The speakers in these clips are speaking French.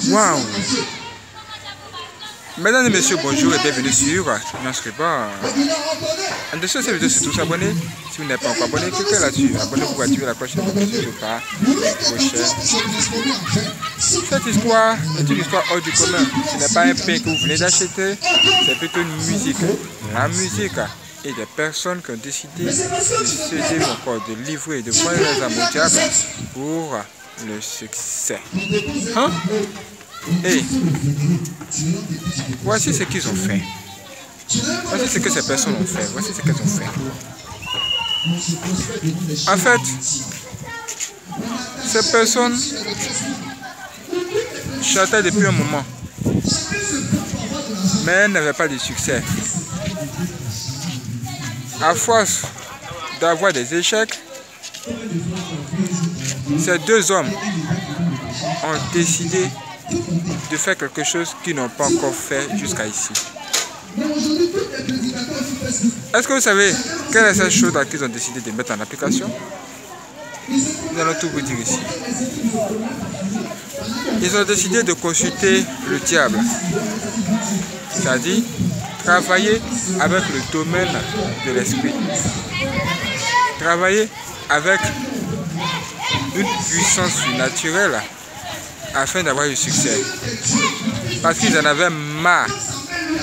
Waouh! Mesdames et messieurs, bonjour et bienvenue sur Nyanscriba. Attention, cette vidéo, c'est tous abonnés. Si vous n'êtes pas encore abonné, cliquez là-dessus. Abonnez-vous pour activer la cloche de notification pas prochaine. Cette histoire est une histoire hors du commun. Ce n'est pas un pain que vous venez d'acheter, c'est plutôt une musique. La musique et des personnes qui ont décidé de céder ou encore de livrer et de vendre leurs âmes au diable pour le succès. Hein? Et voici ce qu'ils ont fait. Voici ce que ces personnes ont fait. Voici ce qu'elles ont fait. En fait, ces personnes chantaient depuis un moment, mais elles n'avaient pas de succès. À force d'avoir des échecs, ces deux hommes ont décidé de faire quelque chose qu'ils n'ont pas encore fait jusqu'à ici. Est-ce que vous savez quelle est cette chose qu'ils ont décidé de mettre en application? Nous allons tout vous dire ici. Ils ont décidé de consulter le diable, c'est-à-dire travailler avec le domaine de l'esprit, travailler avec une puissance surnaturelle afin d'avoir du succès. Parce qu'ils en avaient marre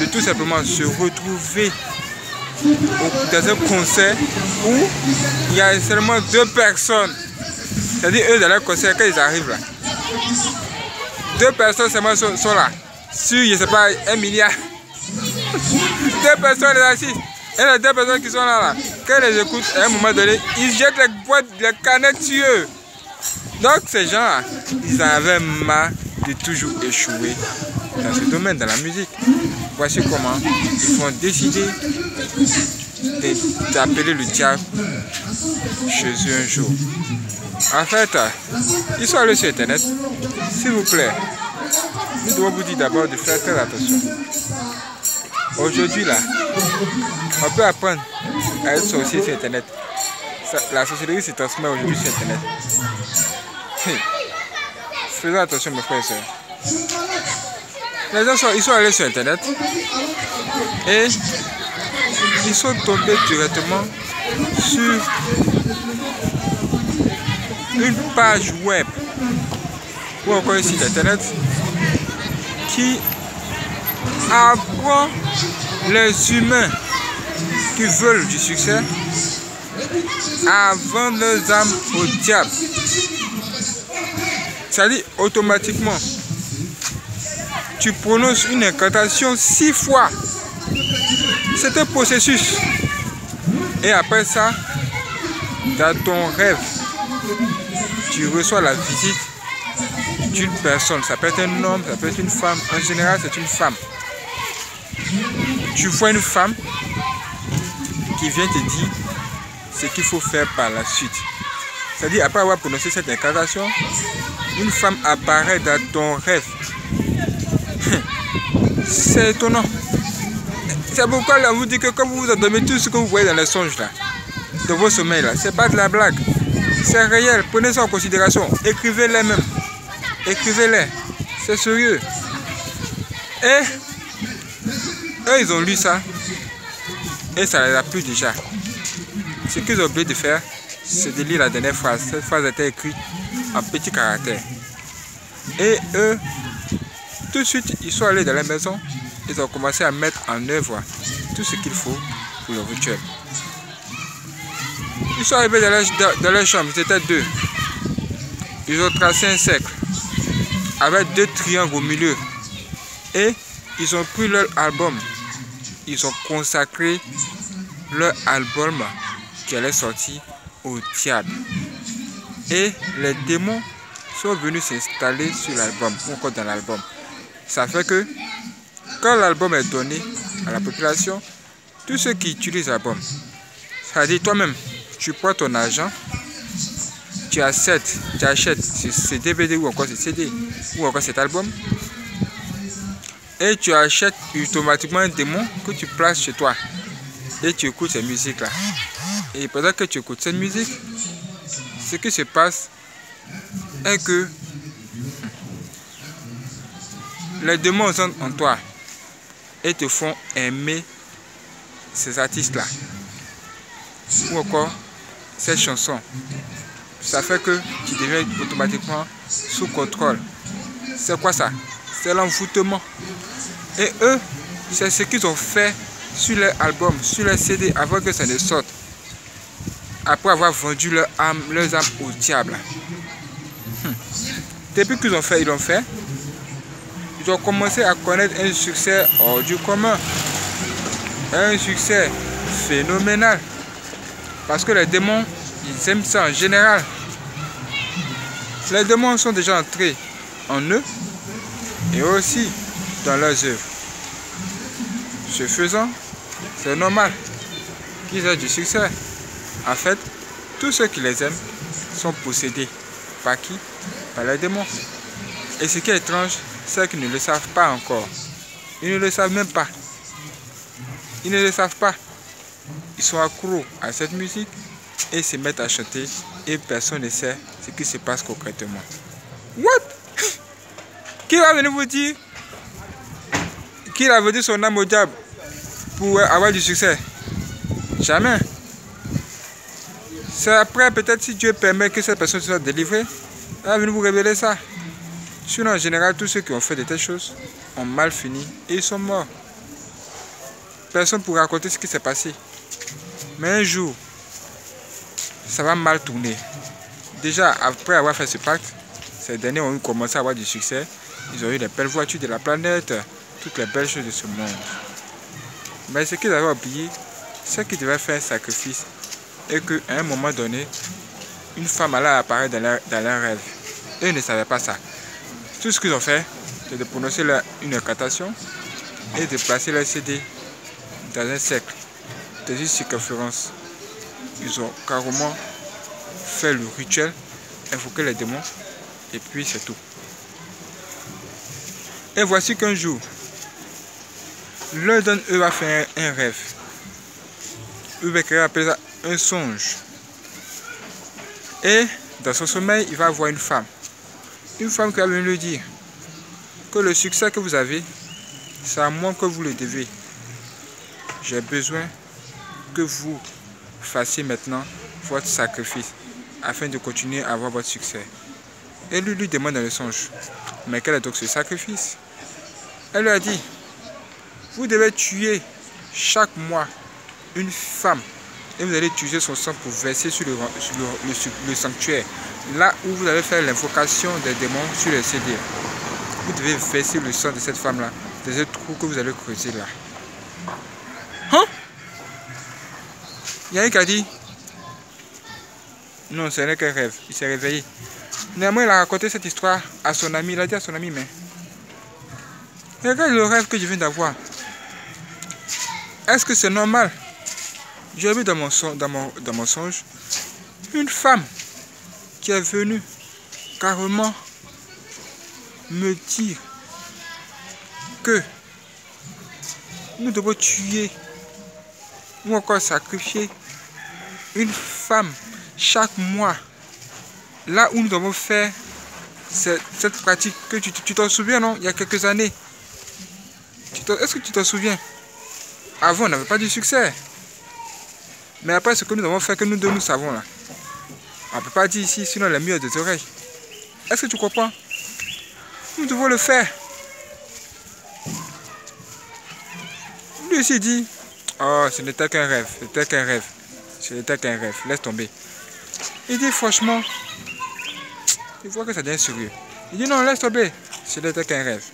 de tout simplement se retrouver dans un concert où il y a seulement deux personnes. C'est-à-dire eux dans leur concert, quand ils arrivent là, deux personnes seulement sont là. Sur, je ne sais pas, 1 milliard. Deux personnes assises. Et les deux personnes qui sont là, quand ils les écoutent, à un moment donné, ils jettent les boîtes, les canettes sur eux. Donc ces gens-là, ils en avaient marre de toujours échouer dans ce domaine, dans la musique. Voici comment ils vont décider d'appeler le diable chez eux un jour. En fait, ils sont allés sur Internet. S'il vous plaît, nous devons vous dire d'abord de faire très attention. Aujourd'hui là, on peut apprendre à être sorcier sur Internet. La sorcellerie se transmet aujourd'hui sur Internet. Faisons attention mes frères et sœurs. Les gens ils sont allés sur Internet et ils sont tombés directement sur une page web ou encore un site Internet qui apprend les humains qui veulent du succès à vendre leurs âmes au diable. C'est-à-dire automatiquement, tu prononces une incantation 6 fois. C'est un processus. Et après ça, dans ton rêve, tu reçois la visite d'une personne. Ça peut être un homme, ça peut être une femme. En général, c'est une femme. Tu vois une femme qui vient te dire ce qu'il faut faire par la suite. C'est-à-dire, après avoir prononcé cette incantation, une femme apparaît dans ton rêve. C'est étonnant. C'est pourquoi là, on vous dit que quand vous vous endormez, tout ce que vous voyez dans les songes là, dans vos sommeils là, c'est pas de la blague. C'est réel. Prenez ça en considération. Écrivez-les même. Écrivez-les. C'est sérieux. Et eux, ils ont lu ça. Et ça les a plu déjà. Ce qu'ils ont oublié de faire, c'est de lire la dernière phrase. Cette phrase a été écrite en petits caractères. Et eux, tout de suite, ils sont allés dans la maison. Ils ont commencé à mettre en œuvre tout ce qu'il faut pour le rituel. Ils sont arrivés dans leur chambre, ils étaient deux. Ils ont tracé un cercle avec 2 triangles au milieu. Et ils ont pris leur album. Ils ont consacré leur album qui allait sortir au diable. Et les démons sont venus s'installer sur l'album, ou encore dans l'album. Ça fait que quand l'album est donné à la population, tous ceux qui utilisent l'album, c'est-à-dire toi-même, tu prends ton argent, tu achètes ce DVD ou encore ce CD ou encore cet album, et tu achètes automatiquement un démon que tu places chez toi et tu écoutes cette musique là. Et pendant que tu écoutes cette musique, ce qui se passe est que les démons entrent en toi et te font aimer ces artistes-là. Ou encore cette chanson. Ça fait que tu deviens automatiquement sous contrôle. C'est quoi ça? C'est l'envoûtement. Et eux, c'est ce qu'ils ont fait sur leur album, sur leur CD avant que ça ne sorte. Après avoir vendu leurs âmes au diable. Depuis qu'ils ont fait, ils l'ont fait. Ils ont commencé à connaître un succès hors du commun. Un succès phénoménal. Parce que les démons, ils aiment ça en général. Les démons sont déjà entrés en eux et aussi dans leurs œuvres. Ce faisant, c'est normal qu'ils aient du succès. En fait, tous ceux qui les aiment sont possédés. Par qui? Par les démons. Et ce qui est étrange, c'est qu'ils ne le savent pas encore. Ils ne le savent même pas. Ils ne le savent pas. Ils sont accros à cette musique et se mettent à chanter et personne ne sait ce qui se passe concrètement. What? Qui va venir vous dire qu'il a vendu son âme au diable pour avoir du succès? Jamais. C'est après, peut-être si Dieu permet que cette personne soit délivrée, elle va venir vous révéler ça. Sinon, en général, tous ceux qui ont fait de telles choses ont mal fini et ils sont morts. Personne ne pourra raconter ce qui s'est passé. Mais un jour, ça va mal tourner. Déjà, après avoir fait ce pacte, ces derniers ont commencé à avoir du succès. Ils ont eu les belles voitures de la planète, toutes les belles choses de ce monde. Mais ce qu'ils avaient oublié, c'est qu'ils devaient faire un sacrifice. Et qu'à un moment donné, une femme allait apparaître dans leur rêve. Eux ne savaient pas ça. Tout ce qu'ils ont fait, c'est de prononcer une incantation et de placer leur CD dans un cercle, dans une circonférence. Ils ont carrément fait le rituel, invoqué les démons, et puis c'est tout. Et voici qu'un jour, l'un d'eux va faire un rêve. Il va créer un songe. Et dans son sommeil, il va voir une femme. Une femme qui va venir lui dire que le succès que vous avez, c'est à moi que vous le devez. J'ai besoin que vous fassiez maintenant votre sacrifice afin de continuer à avoir votre succès. Et lui demande dans le songe, mais quel est donc ce sacrifice? Elle lui a dit, vous devez tuer chaque mois une femme et vous allez utiliser son sang pour verser sur le sanctuaire, là où vous allez faire l'invocation des démons sur le CD. Vous devez verser le sang de cette femme-là dans un trou que vous allez creuser là. Hein? Il y a un qui a dit, non, ce n'est qu'un rêve. Il s'est réveillé. Néanmoins, il a raconté cette histoire à son ami. Il a dit à son ami, mais regarde le rêve que je viens d'avoir. Est-ce que c'est normal? J'ai vu dans mon songe une femme qui est venue carrément me dire que nous devons tuer ou encore sacrifier une femme chaque mois. Là où nous devons faire cette pratique que tu t'en souviens, non? Il y a quelques années. Est-ce que tu t'en souviens? Avant, on n'avait pas du succès. Mais après, ce que nous avons fait, que nous deux, nous savons là. On ne peut pas dire ici, sinon les murs des oreilles. Est-ce que tu comprends? Nous devons le faire. Lui aussi dit, oh, ce n'était qu'un rêve, c'était qu'un rêve. Ce n'était qu'un rêve, laisse tomber. Il dit, franchement, il voit que ça devient sérieux. Il dit, non, laisse tomber, ce n'était qu'un rêve.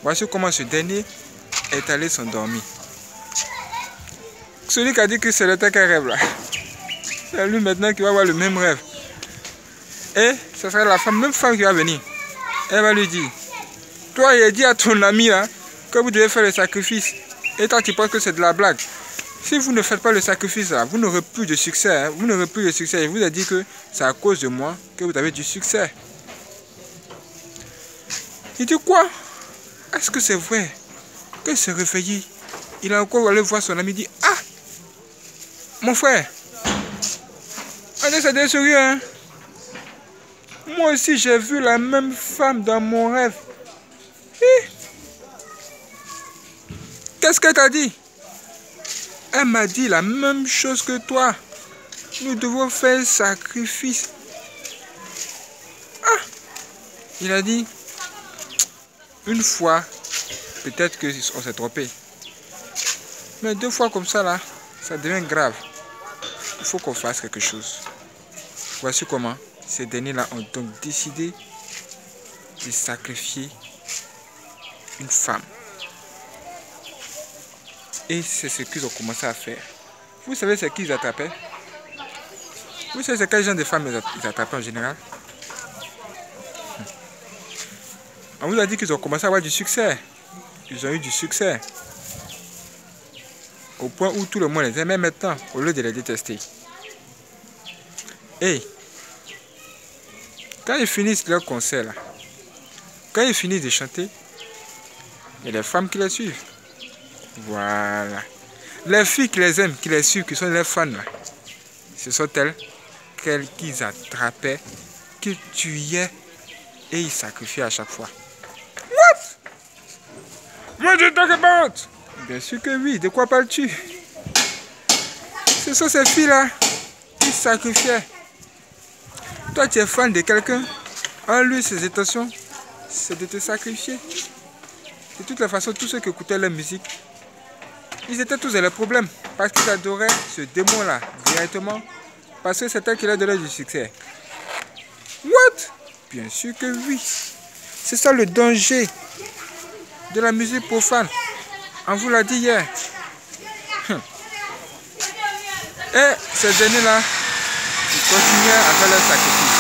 Voici comment ce dernier est allé s'endormir. Celui qui a dit que ce n'était qu'un rêve là, c'est lui maintenant qui va avoir le même rêve. Et ce sera la même femme qui va venir. Elle va lui dire, toi il a dit à ton ami là, que vous devez faire le sacrifice. Et toi tu penses que c'est de la blague. Si vous ne faites pas le sacrifice là, vous n'aurez plus de succès. Hein? Vous n'aurez plus de succès. Je vous ai dit que c'est à cause de moi que vous avez du succès. Il dit quoi? Est-ce que c'est vrai? Que s'est réveillé? Il a encore allé voir son ami, il dit, ah, mon frère, on est des sérieux, hein? Moi aussi j'ai vu la même femme dans mon rêve. qu'est-ce qu'elle t'a dit? Elle m'a dit la même chose que toi. Nous devons faire un sacrifice. Ah! Il a dit, une fois, peut-être qu'on s'est trompé. Mais 2 fois comme ça, là, ça devient grave. Il faut qu'on fasse quelque chose. Voici comment ces derniers-là ont donc décidé de sacrifier une femme. Et c'est ce qu'ils ont commencé à faire. Vous savez c'est qui ils attrapaient? Vous savez c'est quel genre de femmes ils attrapaient en général? On vous a dit qu'ils ont commencé à avoir du succès. Ils ont eu du succès. Au point où tout le monde les aimait maintenant, au lieu de les détester. Et quand ils finissent leur concert, là, quand ils finissent de chanter, il y a des femmes qui les suivent. Voilà. Les filles qui les aiment, qui les suivent, qui sont les fans, là, ce sont elles qu'ils attrapaient, qu'ils tuaient et ils sacrifiaient à chaque fois. What? What you talk about? Bien sûr que oui, de quoi parles-tu? Ce sont ces filles-là qui sacrifiaient. Toi, tu es fan de quelqu'un, en lui, ses intentions, c'est de te sacrifier. De toutes les façons, tous ceux qui écoutaient leur musique, ils étaient tous dans les problèmes. Parce qu'ils adoraient ce démon-là, directement. Parce que c'est elle qui leur donnait du succès. What? Bien sûr que oui. C'est ça le danger de la musique profane. On vous l'a dit hier. Et ces derniers-là, ils continuaient à faire leur sacrifice.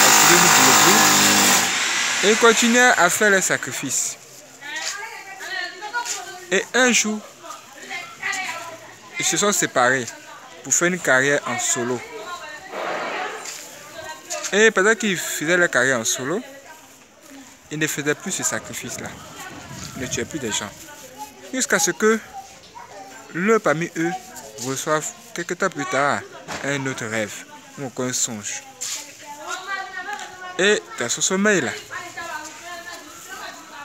Excusez-nous pour le bruit. Et ils continuaient à faire leur sacrifice. Et un jour, ils se sont séparés pour faire une carrière en solo. Et pendant qu'ils faisaient leur carrière en solo, ils ne faisaient plus ce sacrifice-là. Ils ne tuaient plus des gens. Jusqu'à ce que l'un parmi eux reçoive quelque temps plus tard un autre rêve ou encore un songe. Et dans ce sommeil-là,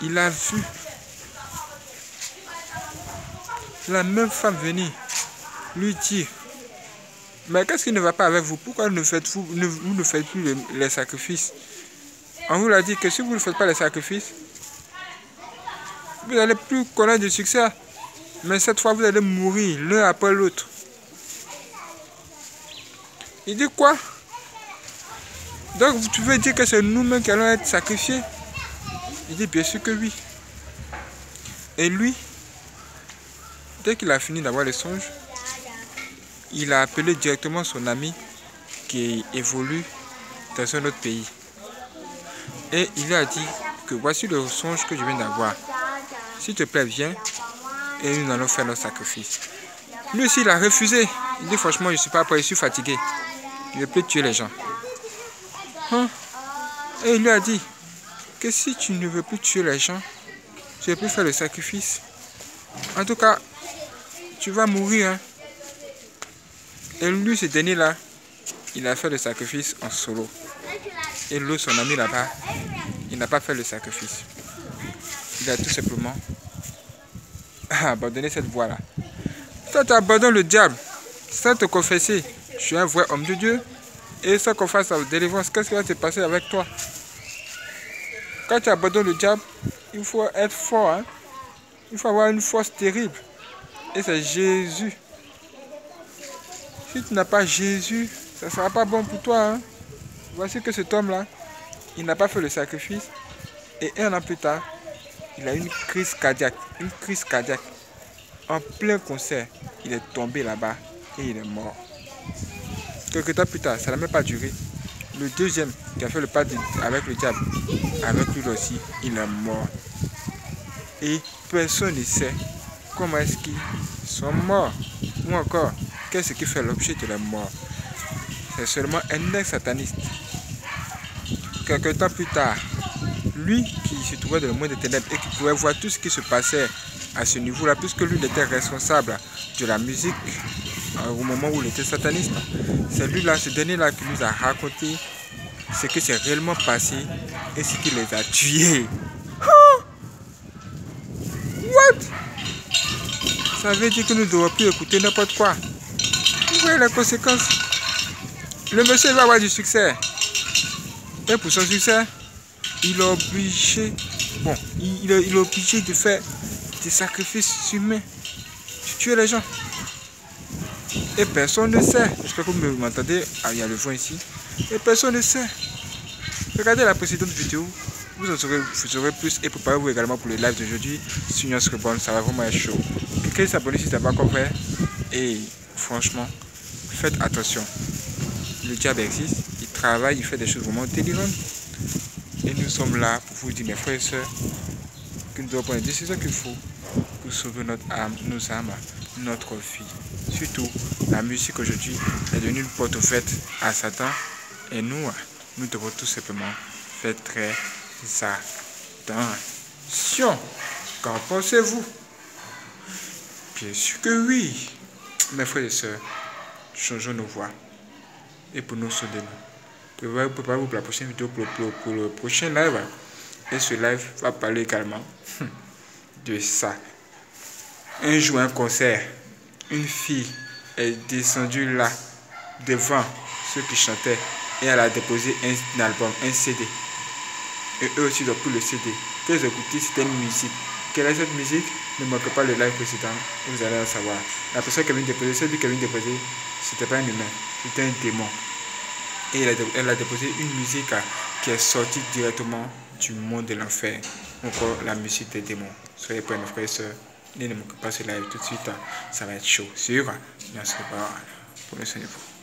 il a vu la même femme venir lui dire: mais qu'est-ce qui ne va pas avec vous? Pourquoi vous ne faites plus les sacrifices? On vous l'a dit que si vous ne faites pas les sacrifices, vous n'allez plus connaître du succès. Mais cette fois, vous allez mourir l'un après l'autre. Il dit quoi? Donc tu veux dire que c'est nous-mêmes qui allons être sacrifiés? Il dit bien sûr que oui. Et lui, dès qu'il a fini d'avoir les songes, il a appelé directement son ami qui évolue dans un autre pays. Et il lui a dit que voici le songe que je viens d'avoir. S'il te plaît, viens et nous allons faire notre sacrifice. Lui aussi, il a refusé. Il dit franchement, je ne suis pas prêt, je suis fatigué. Je ne peux tuer les gens. Et il lui a dit que si tu ne veux plus tuer les gens, tu ne veux plus faire le sacrifice. En tout cas, tu vas mourir. Hein. Et lui, ce dernier-là, il a fait le sacrifice en solo. Et l'autre, son ami là-bas, il n'a pas fait le sacrifice. Il a tout simplement abandonné cette voie-là. Toi, tu abandonnes le diable sans te confesser. Je suis un vrai homme de Dieu. Et sans qu'on fasse la délivrance, qu'est-ce qui va se passer avec toi? Quand tu abandonnes le diable, il faut être fort. Hein? Il faut avoir une force terrible. Et c'est Jésus. Si tu n'as pas Jésus, ça ne sera pas bon pour toi. Hein? Voici que cet homme-là, il n'a pas fait le sacrifice. Et 1 an plus tard, il a eu une crise cardiaque. Une crise cardiaque. En plein concert, il est tombé là-bas et il est mort. Quelques temps plus tard, ça n'a même pas duré. Le deuxième qui a fait le pas avec le diable, avec lui aussi, il est mort. Et personne ne sait comment est-ce qu'ils sont morts. Ou encore, qu'est-ce qui fait l'objet de la mort. C'est seulement un ex-sataniste. Quelques temps plus tard, lui qui se trouvait dans le monde des ténèbres et qui pouvait voir tout ce qui se passait à ce niveau-là, puisque lui il était responsable de la musique au moment où il était sataniste. C'est lui-là, ce dernier-là qui nous a raconté ce qui s'est réellement passé et ce qui les a tués. What? Ça veut dire que nous ne devons plus écouter n'importe quoi. Vous voyez les conséquences. Le monsieur va avoir du succès. Et pour son succès, il est obligé, il est obligé de faire des sacrifices humains, de tuer les gens. Et personne ne sait. J'espère que vous m'entendez. Ah, il y a le vent ici. Et personne ne sait. Regardez la précédente vidéo. Vous en saurez plus et préparez-vous également pour le live d'aujourd'hui. Sur Nuance Reborn, ça va vraiment être chaud. Cliquez s'abonner si ce n'est pas encore fait. Et franchement, faites attention. Le diable existe, il travaille, il fait des choses vraiment délirantes. Et nous sommes là pour vous dire, mes frères et sœurs, que nous devons prendre les décisions qu'il faut pour sauver notre âme, nos âmes, notre vie. Surtout, la musique aujourd'hui est devenue une porte ouverte à Satan. Et nous devons tout simplement faire très attention. Qu'en pensez-vous? Bien sûr que oui. Mes frères et sœurs, changeons nos voix. Et pour nous sauver. Préparez-vous pour la prochaine vidéo, pour le prochain live. Et ce live va parler également de ça. Un jour, un concert, une fille est descendue là, devant ceux qui chantaient, et elle a déposé un album, un CD. Et eux aussi doivent plus le CD. Que vous écoutez, c'était une musique. Quelle est cette musique? Ne manquez pas le live précédent, vous allez en savoir. La personne qui vient déposer, celui qui vient déposer, c'était pas un humain, c'était un démon. Et elle a déposé une musique qui est sortie directement du monde de l'enfer. Encore la musique des démons. Soyez prêts mes frères et sœurs. Ne manquez pas ce live tout de suite. Ça va être chaud. Sur Nuance Reborn. Prenez soin de vous.